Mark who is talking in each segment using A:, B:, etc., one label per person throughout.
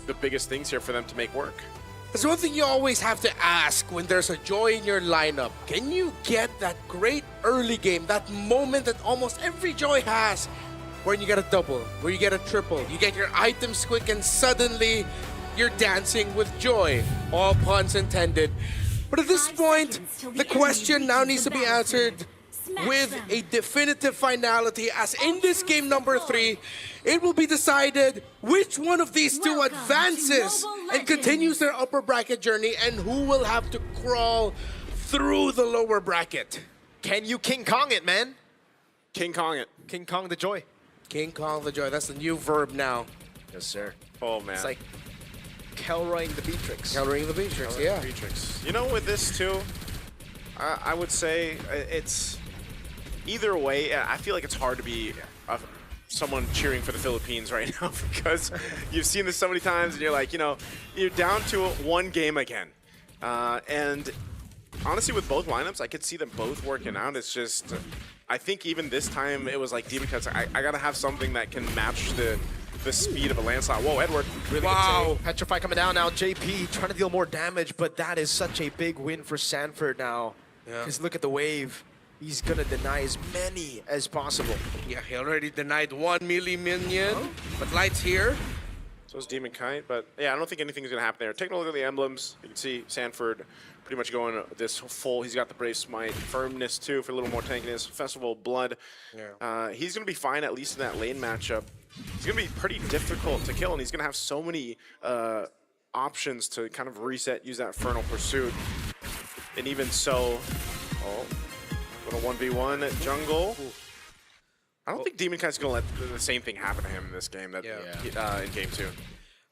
A: the biggest things here for them to make work.
B: There's one thing you always have to ask when there's a Joy in your lineup. Can you get that great early game, that moment that almost every Joy has, where you get a double, where you get a triple, you get your items quick and suddenly you're dancing with joy. All puns intended. But at this point, the question now needs to be answered with a definitive finality, as in this game number 3, it will be decided which one of these two advances and continues their upper bracket journey and who will have to crawl through the lower bracket.
C: Can you King Kong it, man?
A: King Kong it.
C: King Kong the Joy.
B: King Kong the Joy, that's the new verb now.
C: Yes, sir.
A: Oh, man.
C: It's like Kelroying the Beatrix.
B: Countering the Beatrix, yeah.
A: Beatrix. You know, with this too, I would say it's either way. I feel like it's hard to be someone cheering for the Philippines right now because you've seen this so many times and you're like, you know, you're down to one game again. And honestly, with both lineups, I could see them both working out. It's just, I think even this time it was like Demon Cuts. I gotta have something that can match the speed of a landslide. Whoa, Edward.
C: Really
B: Wow.
C: good save. Petrify coming down now. JP trying to deal more damage, but that is such a big win for Sanford now.
B: Yeah.
C: Because look at the wave. He's going to deny as many as possible.
B: Yeah, he already denied 1 melee minion, but Light's here.
A: So is Demon Kite, but yeah, I don't think anything's gonna happen there. Taking a look at the emblems, you can see Sanford pretty much going this full. He's got the Brave Smite, Firmness too for a little more tankiness, Festival of Blood.
B: Yeah.
A: He's gonna be fine, at least in that lane matchup. He's gonna be pretty difficult to kill, and he's gonna have so many options to kind of reset, use that Infernal Pursuit. And even so, little 1v1 at jungle. I don't think Demon Kite's gonna let the same thing happen to him in this game that in game 2.
B: And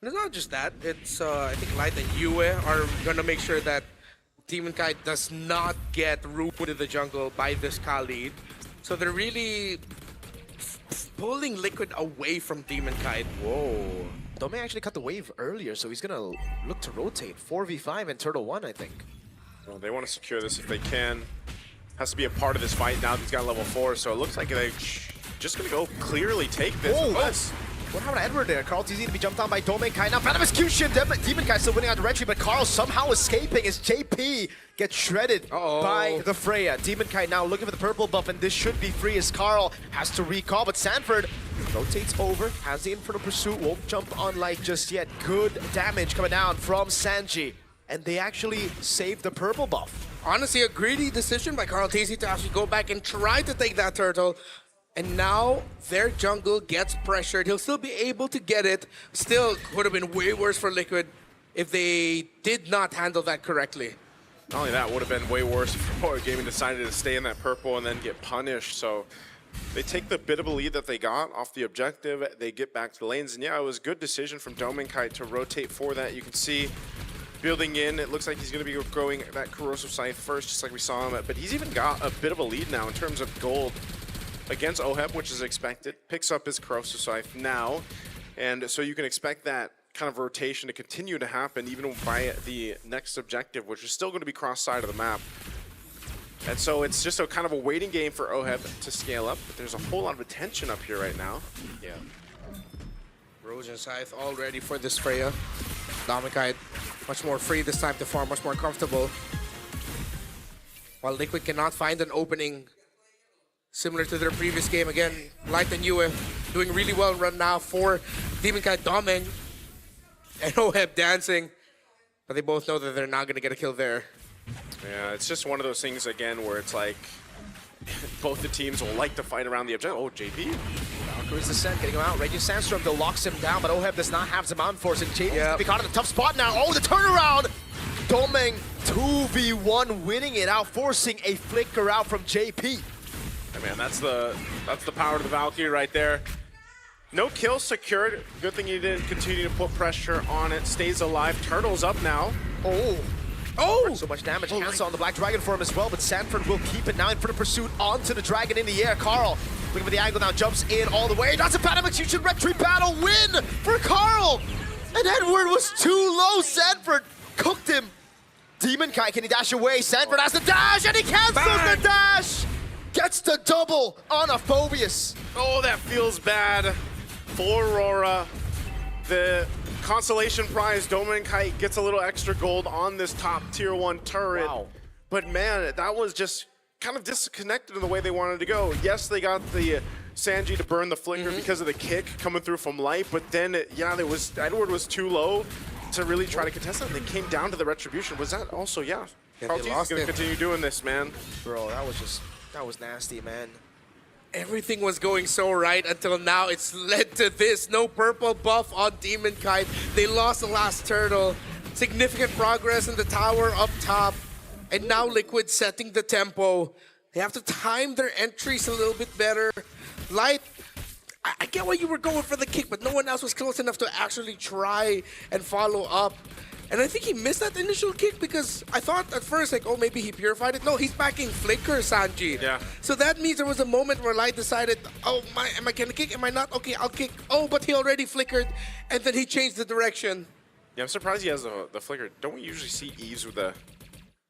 B: it's not just that. It's I think Light and Yue are gonna make sure that Demon Kite does not get rooted in the jungle by this Khalid. So they're really pulling Liquid away from Demon Kite.
C: Whoa. Dome actually cut the wave earlier, so he's going to look to rotate. 4v5 and Turtle 1, I think.
A: Well, they want to secure this if they can. Has to be a part of this fight now that he's got level 4, so it looks like they're just going to go clearly take this.
C: Whoa.
A: Unless
C: What happened to Edward there? Carl TZ to be jumped on by Dome Kai. Now, Phantom Execution. Demon Kai still winning out the entry, but Carl somehow escaping as JP gets shredded by the Freya. Demon Kai now looking for the purple buff, and this should be free as Carl has to recall, but Sanford rotates over, has the Infernal Pursuit, won't jump on Light just yet. Good damage coming down from Sanji, and they actually saved the purple buff.
B: Honestly, a greedy decision by Carl TZ to actually go back and try to take that turtle. And now their jungle gets pressured. He'll still be able to get it. Still could have been way worse for Liquid if they did not handle that correctly.
A: not only that, would have been way worse if Gaming decided to stay in that purple and then get punished. So they take the bit of a lead that they got off the objective. They get back to the lanes. And yeah, it was a good decision from Domenkite to rotate for that. You can see building in, it looks like he's going to be growing that Corrosive Scythe first, just like we saw him. But he's even got a bit of a lead now in terms of gold against Oheb, which is expected. Picks up his Corrosive Scythe now. And so you can expect that kind of rotation to continue to happen even by the next objective, which is still going to be cross side of the map. And so it's just a kind of a waiting game for Oheb to scale up, but there's a whole lot of attention up here right now.
B: Yeah. Erosion Scythe all ready for this Freya. Domenkite much more free this time to farm, much more comfortable. While Liquid cannot find an opening similar to their previous game. Again, Light and Yue doing really well right now for Demonkite Domen and Oheb dancing. But they both know that they're not going to get a kill there.
A: Yeah, it's just one of those things, again, where it's like both the teams will like to fight around the objective. Oh, JP.
C: Valkyrie's Descent getting him out. Raging Sandstorm though locks him down, but Oheb does not have Zaman Force, and JP's gonna be caught in a tough spot now. Oh, the turnaround! Domeng 2v1 winning it out, forcing a flicker out from JP.
A: Hey man, that's the power of the Valkyrie right there. No kill secured. Good thing he didn't continue to put pressure on it. Stays alive. Turtle's up now.
C: Oh, so much damage. Cancel on the Black Dragon for him as well, but Sanford will keep it now in front of pursuit onto the Dragon in the air. Carl looking for the angle now, jumps in all the way. That's a Phantom Execution retreat battle win for Carl. And Edward was too low. Sanford cooked him. Demon Kai, can he dash away? Sanford has the dash, and he cancels the dash. Gets the double on a Phobius.
A: Oh, that feels bad for Aurora. The Consolation prize, Domin Kite gets a little extra gold on this top tier 1 turret.
C: Wow.
A: But man, that was just kind of disconnected in the way they wanted to go. Yes, they got the Sanji to burn the flicker because of the kick coming through from light, but then, yeah, Edward was too low to really try to contest that. They came down to the retribution. Was that also, yeah. Carl T's going to continue doing this, man.
C: Bro, that was nasty, man.
B: Everything was going so right until now. It's led to this. No purple buff on Demon Kite. They lost the last turtle. Significant progress in the tower up top. And now Liquid setting the tempo. They have to time their entries a little bit better. Light, I get why you were going for the kick, but no one else was close enough to actually try and follow up. And I think he missed that initial kick because I thought at first, like, oh, maybe he purified it. No, he's backing Flicker, Sanji.
A: Yeah.
B: So that means there was a moment where Light decided, oh, am I gonna kick? Am I not? Okay, I'll kick. Oh, but he already flickered. And then he changed the direction.
A: Yeah, I'm surprised he has the flicker. Don't we usually see Eves with the...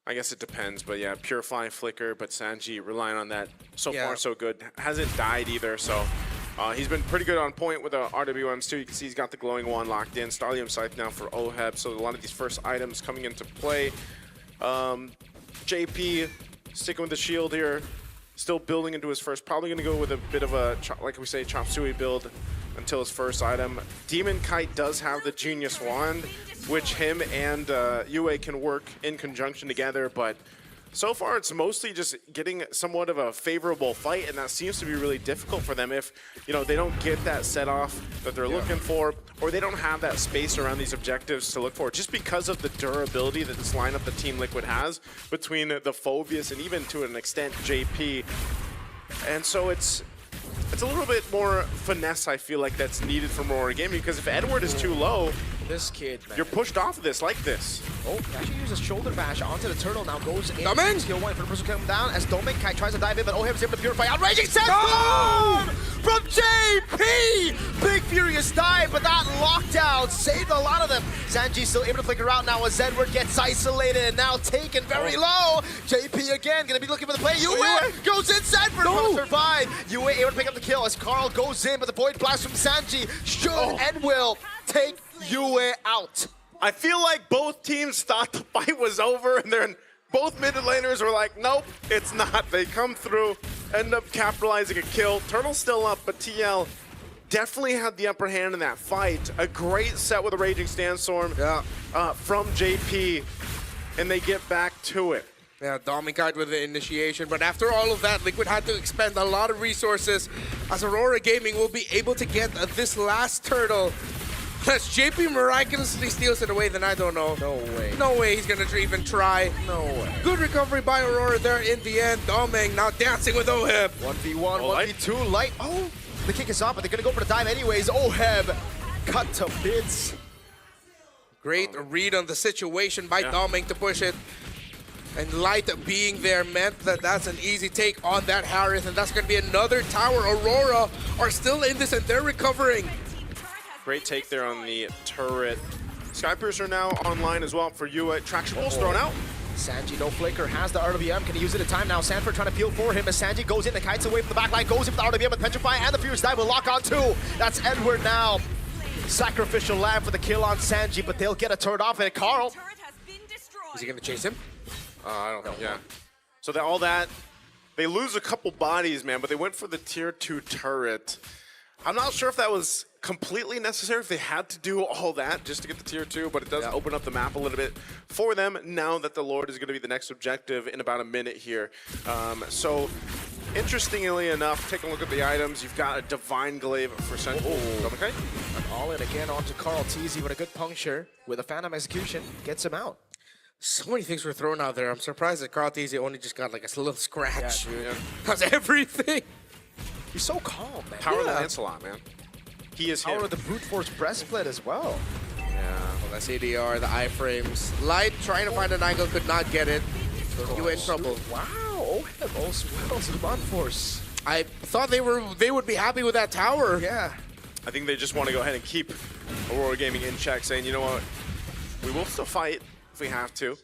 A: I guess it depends, but yeah, Purifying Flicker, but Sanji relying on that. So far, so good. Hasn't died either, so he's been pretty good on point with the RWMs too. You can see he's got the glowing one locked in. Starlium Scythe now for Oheb, so a lot of these first items coming into play. JP sticking with the shield here, still building into his first. Probably going to go with a bit of a, like we say, Chop Suey build until his first item. Demon Kite does have the Genius Wand, which him and Yue can work in conjunction together, but so far it's mostly just getting somewhat of a favorable fight, and that seems to be really difficult for them if, you know, they don't get that set off that they're looking for, or they don't have that space around these objectives to look for, just because of the durability that this lineup that Team Liquid has between the Phobius and even to an extent JP. And so it's a little bit more finesse, I feel like, that's needed from Aurora Gaming, because if Edward is too low,
C: this kid, man.
A: You're pushed off of this like this.
C: Oh, he actually uses shoulder bash onto the turtle. Now goes in.
B: Domin!
C: Skill 1 for the person coming down as Domin Kai tries to dive in, but Oheb is able to purify. Outraging set from JP! Big furious dive, but that lockdown saved a lot of them. Sanji still able to flicker out now as Edward gets isolated and now taken very low. JP again gonna be looking for the play. Yue goes inside for to survive. Yue able to pick up the kill as Carl goes in, but the void blast from Sanji should and will take Yue out.
A: I feel like both teams thought the fight was over, and then both mid laners were like, nope, it's not. They come through, end up capitalizing a kill. Turtle's still up, but TL definitely had the upper hand in that fight. A great set with a Raging Sandstorm from JP, and they get back to it.
B: Yeah, Domin with the initiation, but after all of that, Liquid had to expend a lot of resources as Aurora Gaming will be able to get this last turtle. Unless JP miraculously steals it away, then I don't know.
C: No way.
B: No way he's gonna even try.
C: No way.
B: Good recovery by Aurora there in the end. Doming now dancing with Oheb.
C: 1v1, 1v2, Light. Oh, the kick is off, but they're gonna go for the dive anyways. Oheb cut to bits.
B: Great read on the situation by Doming to push it. And Light being there meant that that's an easy take on that Harith, and that's gonna be another tower. Aurora are still in this and they're recovering.
A: Great take there on the turret. Skypiercer now online as well for Yue. Traction Pulse thrown out.
C: Sanji, no flicker, has the RWM. Can he use it in time now? Sanford trying to peel for him as Sanji goes in. The Kite's away from the back line, goes in with the RWM with Petrify, and the Furious Dive will lock on too. That's Edward now. Sacrificial lamb for the kill on Sanji, but they'll get a turret off it. Carl.
B: Is he gonna chase him?
A: I don't know. Yeah. So all that, they lose a couple bodies, man, but they went for the tier 2 turret. I'm not sure if that was completely necessary, if they had to do all that just to get the tier 2, but it does open up the map a little bit for them now that the Lord is going to be the next objective in about a minute here. So, interestingly enough, taking a look at the items, you've got a Divine Glaive for Sentinel. Okay.
C: And all in again onto Carl Teasy with a good puncture with a Phantom Execution. Gets him out.
B: So many things were thrown out there. I'm surprised that Carl Teasy only just got like a little scratch.
C: Yeah, dude.
B: That's everything.
C: He's so calm, man.
A: Power of the Lancelot, man. He is
C: Power
A: him.
C: of the Brute Force Breastplate as well.
B: Yeah, well, that's ADR, the iframes. Light trying to find an angle, could not get it. You in trouble.
C: Wow, Oheb also wells the Bond Force.
B: I thought they would be happy with that tower.
C: Yeah.
A: I think they just want to go ahead and keep Aurora Gaming in check, saying, you know what, we will still fight if we have to.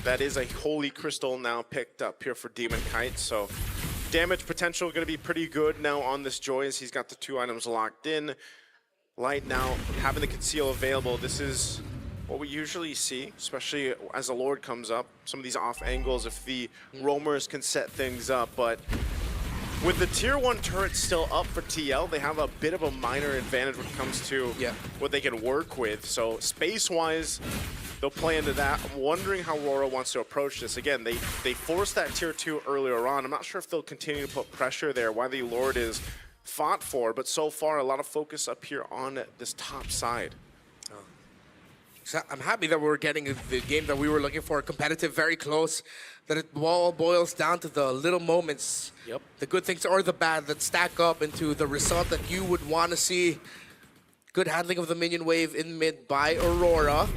A: That is a Holy Crystal now picked up here for Demon Kite, so damage potential going to be pretty good now on this Joy as he's got the 2 items locked in. Light now having the conceal available. This is what we usually see, especially as the Lord comes up. Some of these off angles, if the roamers can set things up. But with the tier 1 turret still up for TL, they have a bit of a minor advantage when it comes to what they can work with. So space-wise, they'll play into that. I'm wondering how Aurora wants to approach this. Again, they forced that tier 2 earlier on. I'm not sure if they'll continue to put pressure there, why the Lord is fought for, but so far a lot of focus up here on this top side.
B: So I'm happy that we're getting the game that we were looking for, competitive, very close, that it all boils down to the little moments, the good things or the bad that stack up into the result that you would want to see. Good handling of the minion wave in mid by Aurora.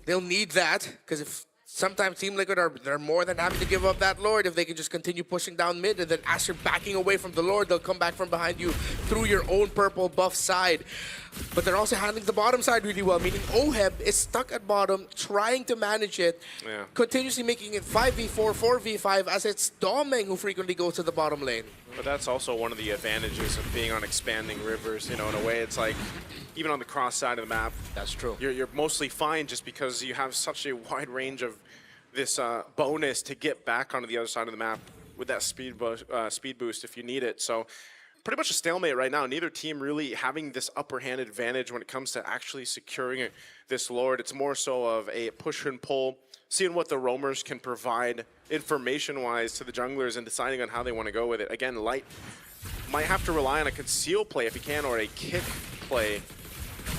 B: They'll need that, because if sometimes Team Liquid they're more than happy to give up that Lord if they can just continue pushing down mid, and then as you're backing away from the Lord, they'll come back from behind you through your own purple buff side. But they're also handling the bottom side really well, meaning Oheb is stuck at bottom, trying to manage it, continuously making it 5v4, 4v5, as it's Domeng who frequently goes to the bottom lane.
A: But that's also one of the advantages of being on expanding rivers. You know, in a way, it's like, even on the cross side of the map,
C: that's true.
A: You're mostly fine just because you have such a wide range of this bonus to get back onto the other side of the map with that speed boost if you need it. So pretty much a stalemate right now. Neither team really having this upper hand advantage when it comes to actually securing this Lord. It's more so of a push and pull, seeing what the roamers can provide information-wise to the junglers and deciding on how they want to go with it. Again, Light might have to rely on a conceal play if he can, or a kick play,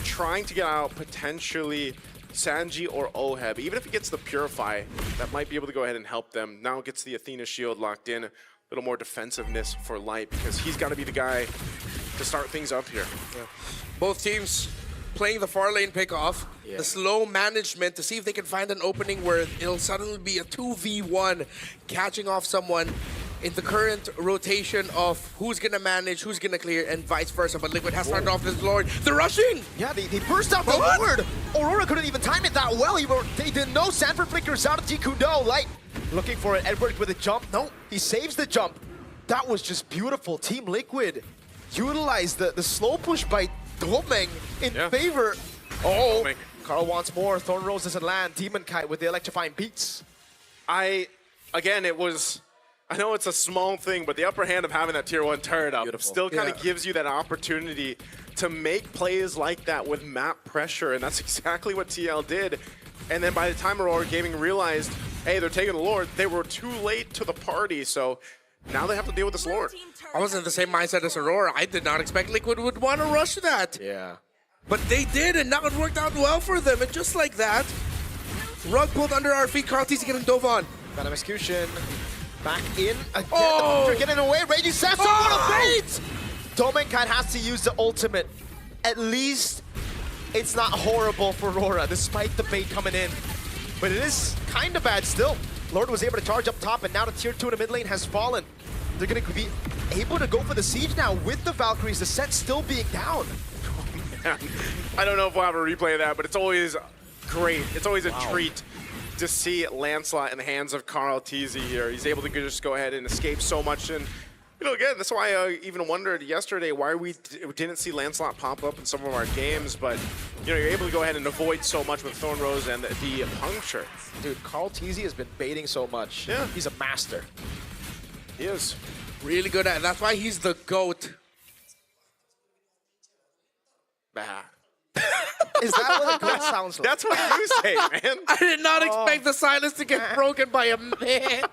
A: trying to get out potentially Sanji or Oheb. Even if he gets the Purify, that might be able to go ahead and help them. Now gets the Athena shield locked in. A little more defensiveness for Light, because he's got to be the guy to start things up here.
B: Both teams playing the far lane pickoff, the slow management to see if they can find an opening where it'll suddenly be a 2v1, catching off someone in the current rotation of who's gonna manage, who's gonna clear, and vice versa. But Liquid has started off this Lord. They're rushing!
C: Yeah, they burst out the Lord! Aurora couldn't even time it that well. They didn't know. Sanford flickers out of Jikudo. Light looking for it. Edward with a jump. No, he saves the jump. That was just beautiful. Team Liquid utilized the slow push by Domeng in favor. Oh, Carl wants more. Thorn Rose doesn't land. Demon Kite with the electrifying beats.
A: Again, it was, I know it's a small thing, but the upper hand of having that tier 1 turret up still kind of gives you that opportunity to make plays like that with map pressure, and that's exactly what TL did. And then by the time Aurora Gaming realized, hey, they're taking the Lord, they were too late to the party, so now they have to deal with this Lord.
B: I was in the same mindset as Aurora. I did not expect Liquid would want to rush that.
C: Yeah.
B: But they did, and now it worked out well for them. And just like that, rug pulled under our feet. Carl TC getting dove on.
C: Venom execution. Back in again. Oh! Getting away. Raging Assassin. What a bait! Domenkai has to use the ultimate. At least it's not horrible for Aurora, despite the bait coming in. But it is kind of bad still. Lord was able to charge up top, and now the tier 2 in the mid lane has fallen. They're going to be able to go for the siege now with the Valkyries, the set still being down.
A: I don't know if we'll have a replay of that, but it's always great. It's always a treat to see Lancelot in the hands of Carl TZ here. He's able to just go ahead and escape so much. And, you know, again, that's why I even wondered yesterday why we didn't see Lancelot pop up in some of our games. But, you know, you're able to go ahead and avoid so much with Thorn Rose and the puncture.
C: Dude, Carl TZ has been baiting so much.
A: Yeah.
C: He's a master.
A: He is.
B: Really good at it. That's why he's the GOAT.
A: Bah.
C: Is that what a goat sounds like?
A: That's what you say, man.
B: I did not expect the silence to get broken by a man.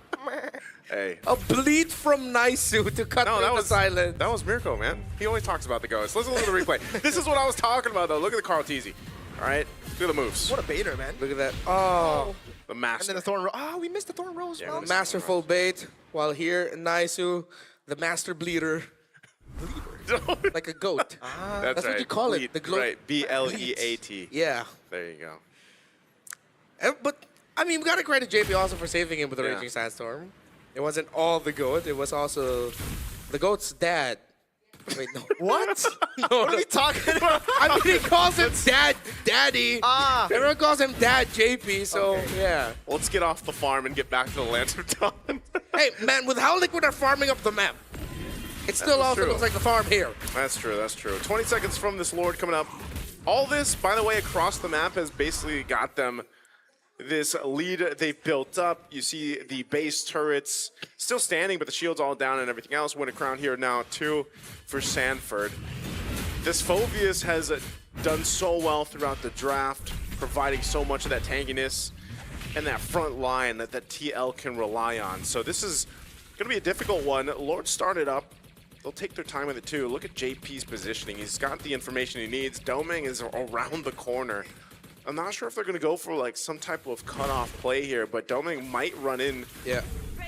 A: Hey.
B: A bleed from Naisu to cut through the silence.
A: That was Mirko, man. He always talks about the ghosts. Listen to the replay. This is what I was talking about, though. Look at the Carl TZ. All right? Look at the moves.
C: What a baiter, man.
B: Look at that. Oh.
A: The master.
C: And then the Thorn Rose. Oh, we missed the Thorn Rose.
A: Yeah,
B: Masterful bait. While here, Naisu, the master bleeder. Like a goat. That's
A: right.
B: what you call
A: Bleat,
B: it. The gloat.
A: Right. B-L-E-A-T.
B: Yeah.
A: There you go.
B: But, I mean, we got to credit JP also for saving him with the Raging Sandstorm. It wasn't all the goat. It was also the goat's dad. Wait, no.
C: What?
B: No,
C: What are we talking about?
B: I mean, he calls him Daddy. Everyone calls him Dad JP, so yeah.
A: Let's get off the farm and get back to the Lands of Dawn.
B: Hey, man, with how Liquid are farming up the map, it still also looks like the farm here.
A: That's true, that's true. 20 seconds from this Lord coming up. All this, by the way, across the map has basically got them this lead they've built up. You see the base turrets still standing, but the shield's all down and everything else. Win a crown here now, too, for Sanford. This Phoveus has done so well throughout the draft, providing so much of that tankiness and that front line that TL can rely on. So this is going to be a difficult one. Lord started up. They'll take their time with it, too. Look at JP's positioning. He's got the information he needs. Doming is around the corner. I'm not sure if they're going to go for like some type of cutoff play here, but Doming might run in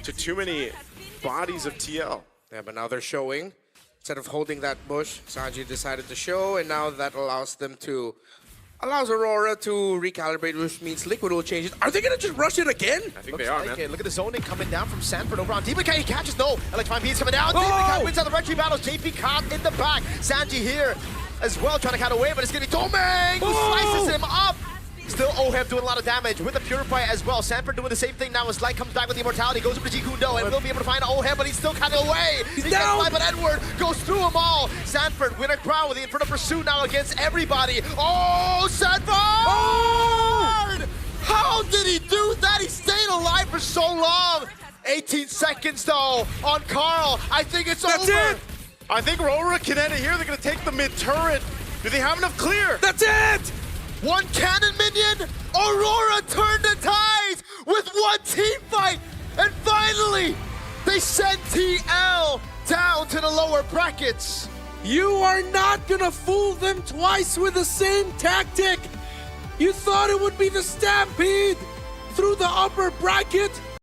A: to too many bodies of TL.
B: Yeah, but now they're showing. Instead of holding that bush, Sanji decided to show, and now that allows Aurora to recalibrate, which means Liquid will change it. Are they going to just rush it again?
A: I think they are, man.
C: Look at the zoning coming down from Sanford over on Demon Kai. He catches, no. Electrifying Beats coming down. Demon Kai wins out the retreat battles. JP caught in the back. Sanji here as well, trying to cut away, but it's going to be Doming who slices him up. Still Oheb doing a lot of damage with the Purify as well. Sanford doing the same thing now as Light comes back with the Immortality, goes over to Jikundo, and will be able to find Oheb, but he's still cutting away. He
B: down.
C: gets by, but Edward goes through them all. Sanford win a crown with the Inferno Pursuit now against everybody. Oh, Sanford! Oh! How did he do that? He stayed alive for so long. 18 seconds though on Carl. I think it's over.
B: That's it.
A: I think Aurora can end it here. They're going to take the mid turret. Do they have enough clear?
B: That's it!
C: One cannon minion, Aurora turned the tides with one team fight, and finally, they send TL down to the lower brackets.
B: You are not gonna fool them twice with the same tactic. You thought it would be the Stampede through the upper bracket?